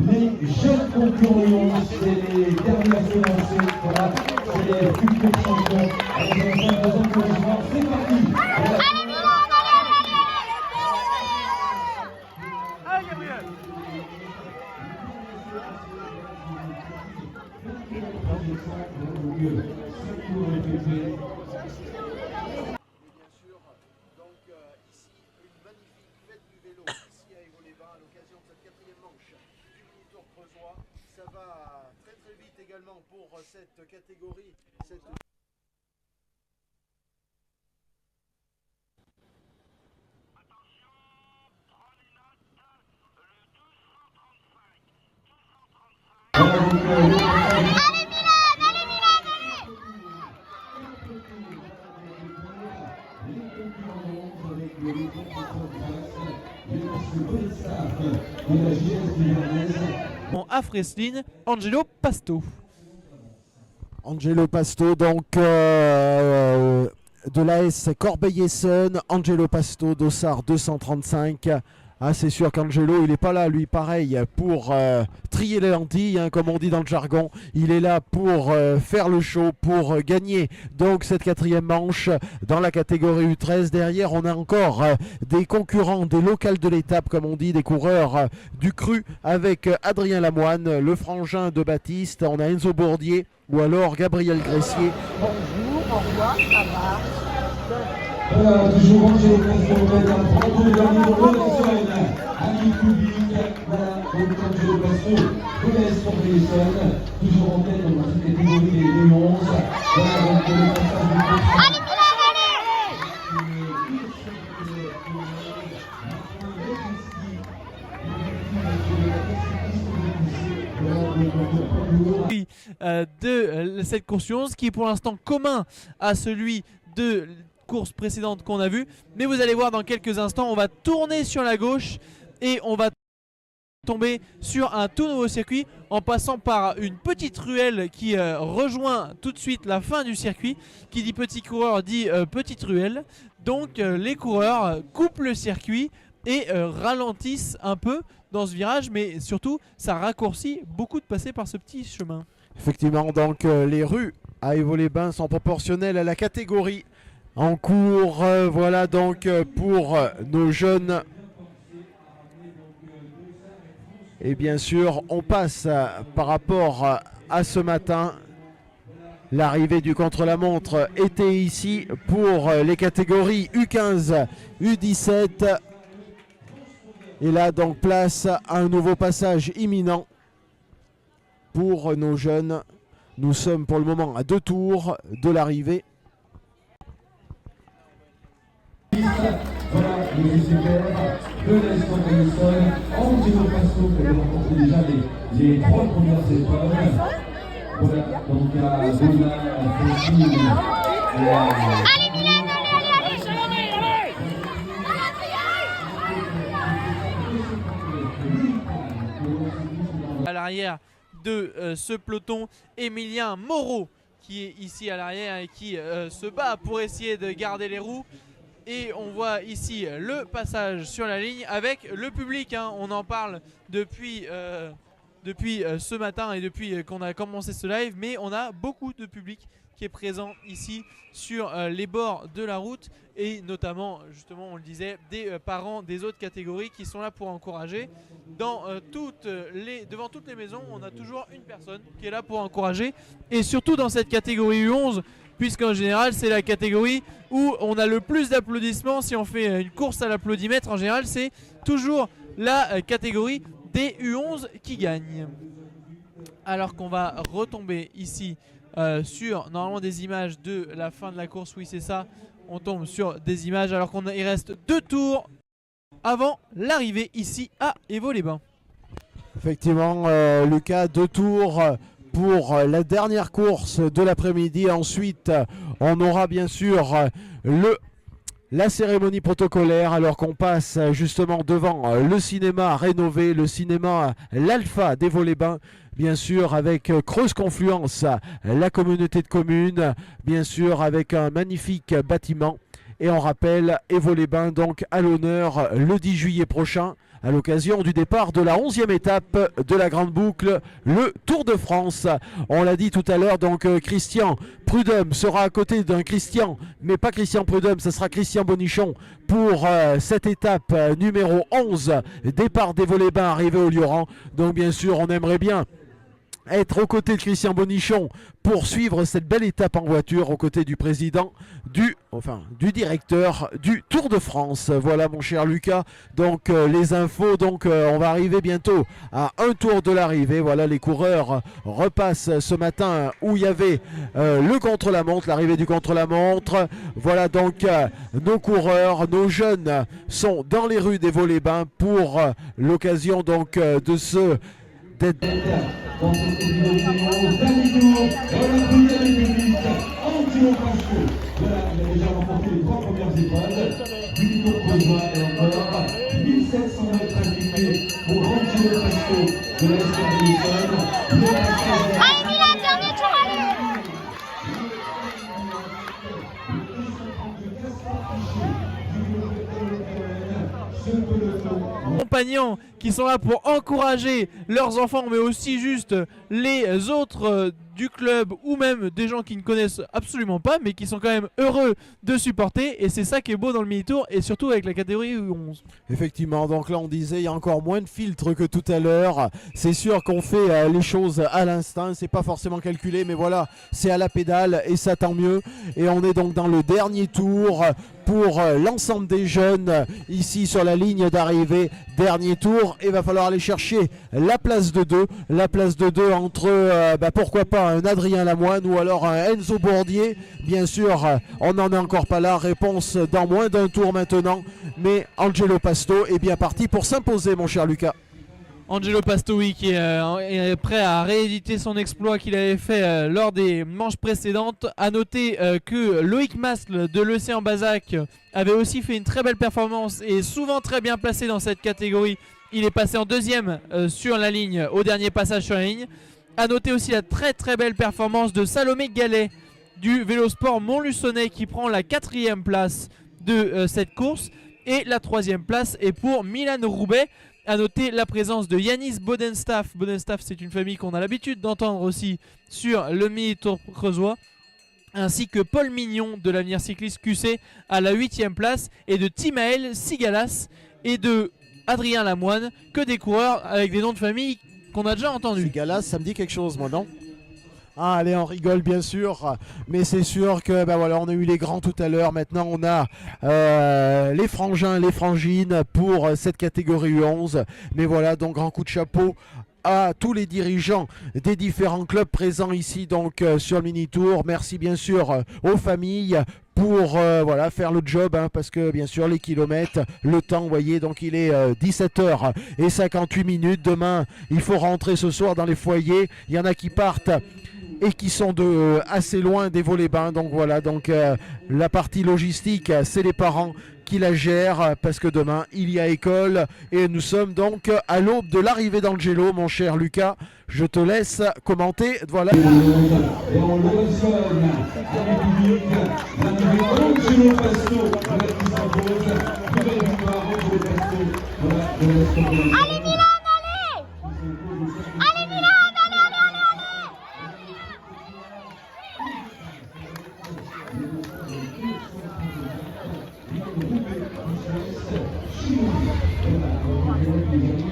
les jeunes concurrents, c'est les dernières élancées, voilà, c'est les futurs champions. Allez, c'est parti. Allez, Gabriel. Ça va très très vite également pour cette catégorie. À Freslin, Angelo Pasto. Angelo Pasto, donc de l'AS Corbeil-Essonnes. Angelo Pasto, Dossard 235. Ah, c'est sûr qu'Angelo, il n'est pas là, lui, pareil, pour trier les lentilles, hein, comme on dit dans le jargon. Il est là pour faire le show, pour gagner donc cette quatrième manche dans la catégorie U13. Derrière, on a encore des concurrents, des locales de l'étape, comme on dit, des coureurs du cru, avec Adrien Lamoine, le frangin de Baptiste. On a Enzo Bourdier ou alors Gabriel Gressier. Bonjour, au revoir, ça va. Voilà, toujours Angelo Pasto, un 32 dernier relation, ami public, voilà, donc Angelo Pasto, de l'AS Corbeil-Essonnes, toujours en tête dans cette catégorie des 11. Voilà, donc le passage du coach. De cette course 11 qui est pour l'instant commun à celui de course précédente qu'on a vu, mais vous allez voir dans quelques instants, on va tourner sur la gauche et on va tomber sur un tout nouveau circuit en passant par une petite ruelle qui rejoint tout de suite la fin du circuit. Qui dit petit coureur dit petite ruelle, donc les coureurs coupent le circuit et ralentissent un peu dans ce virage, mais surtout ça raccourcit beaucoup de passer par ce petit chemin. Effectivement, donc les rues à Évaux-les-Bains sont proportionnelles à la catégorie en cours. Voilà donc pour nos jeunes. Et bien sûr, on passe par rapport à ce matin. L'arrivée du contre-la-montre était ici pour les catégories U15, U17. Et là, donc, place à un nouveau passage imminent pour nos jeunes. Nous sommes pour le moment à 2 tours de l'arrivée. Voilà, le UCPR, de l'AS Corbeil-Essonnes, Angelo Pasto qui avait remporté déjà les 3 premières épreuves. Voilà, donc à Bola, Fessine et à l'arrière de ce peloton, Emilien Moreau qui est ici à l'arrière et qui se bat pour essayer de garder les roues. Et on voit ici le passage sur la ligne avec le public, hein. On en parle depuis ce matin et depuis qu'on a commencé ce live, mais on a beaucoup de public qui est présent ici sur les bords de la route, et notamment, justement, on le disait, des parents des autres catégories qui sont là pour encourager. Devant toutes les maisons, on a toujours une personne qui est là pour encourager, et surtout dans cette catégorie U11, puisqu'en général c'est la catégorie où on a le plus d'applaudissements. Si on fait une course à l'applaudimètre, en général c'est toujours la catégorie des U11 qui gagne. Alors qu'on va retomber ici sur normalement des images de la fin de la course. Oui, c'est ça, on tombe sur des images alors qu'il reste 2 tours avant l'arrivée ici à Évaux-les-Bains. Effectivement, Lucas, 2 tours pour la dernière course de l'après-midi. Ensuite, on aura bien sûr la cérémonie protocolaire, alors qu'on passe justement devant le cinéma rénové, le cinéma l'Alpha d'Évaux-les-Bains, bien sûr avec Creuse Confluence, la communauté de communes, bien sûr avec un magnifique bâtiment. Et on rappelle Évaux-les-Bains donc à l'honneur le 10 juillet prochain à l'occasion du départ de la 11e étape de la Grande Boucle, le Tour de France. On l'a dit tout à l'heure, donc Christian Prudhomme sera à côté d'un Christian, mais pas Christian Prudhomme, ce sera Christian Bonichon pour cette étape numéro 11, départ des Vaux-les-Bains, arrivée au Lioran. Donc bien sûr, on aimerait bien être aux côtés de Christian Bonichon pour suivre cette belle étape en voiture aux côtés du président du directeur du Tour de France. Voilà mon cher Lucas, donc les infos, donc on va arriver bientôt à un tour de l'arrivée. Voilà, les coureurs repassent ce matin où il y avait le contre-la-montre, l'arrivée du contre-la-montre. Voilà donc nos coureurs, nos jeunes sont dans les rues des Vaux-les-Bains pour l'occasion donc de ce dans cette catégorie au dernier tour, la première République, Angelo Pasto. Voilà, il a déjà remporté les 3 premières épreuves, du tour Creusois et encore 1700 mètres à gagner pour Angelo Pasto de l'Est de Allez Milan, dernier tour, allez! Compagnons qui sont là pour encourager leurs enfants, mais aussi juste les autres du club ou même des gens qui ne connaissent absolument pas mais qui sont quand même heureux de supporter, et c'est ça qui est beau dans le mini-tour et surtout avec la catégorie U11. Effectivement, donc là on disait il y a encore moins de filtres que tout à l'heure. C'est sûr qu'on fait les choses à l'instinct, c'est pas forcément calculé, mais voilà, c'est à la pédale et ça tant mieux. Et on est donc dans le dernier tour pour l'ensemble des jeunes ici sur la ligne d'arrivée. Dernier tour, et va falloir aller chercher la place de 2. La place de 2 entre pourquoi pas un Adrien Lamoine ou alors un Enzo Bourdier. Bien sûr, on n'en est encore pas là. Réponse dans moins d'un tour maintenant. Mais Angelo Pasto est bien parti pour s'imposer, mon cher Lucas. Angelo Pasto, oui, qui est prêt à rééditer son exploit qu'il avait fait lors des manches précédentes. A noter que Loïc Masle de l'Océan Bazac avait aussi fait une très belle performance et souvent très bien placé dans cette catégorie. Il est passé en deuxième sur la ligne, au dernier passage sur la ligne. A noter aussi la très très belle performance de Salomé Gallet du Vélosport Montluçonnais qui prend la 4e place de cette course. Et la 3e place est pour Milan Roubaix. A noter la présence de Yanis Bodenstaff. Bodenstaff, c'est une famille qu'on a l'habitude d'entendre aussi sur le mini-tour creusois. Ainsi que Paul Mignon de l'Avenir Cycliste QC à la 8e place. Et de Timaël Sigalas et de Adrien Lamoine, que des coureurs avec des noms de famille qu'on a déjà entendus. Sigalas, ça me dit quelque chose, moi, non? Ah, allez, on rigole bien sûr, mais c'est sûr que voilà, on a eu les grands tout à l'heure. Maintenant, on a les frangins, les frangines pour cette catégorie U11. Mais voilà, donc grand coup de chapeau à tous les dirigeants des différents clubs présents ici donc sur le mini-tour. Merci bien sûr aux familles pour voilà, faire le job, parce que bien sûr les kilomètres, le temps, vous voyez, donc il est 17h58. Demain, il faut rentrer ce soir dans les foyers. Il y en a qui partent et qui sont assez loin des Vaux-les-Bains. Donc voilà, donc la partie logistique, c'est les parents qui la gèrent parce que demain il y a école et nous sommes donc à l'aube de l'arrivée d'Angelo. Mon cher Lucas, je te laisse commenter. Voilà. Et on le reçoit la République, l'arrivée Angelo Pasto, voilà qui s'impose, nouvelle victoire Angelo Pasto, voilà de l'Est de la Allez Milan, allez! Allez Milan, allez, allez, allez, Chimone.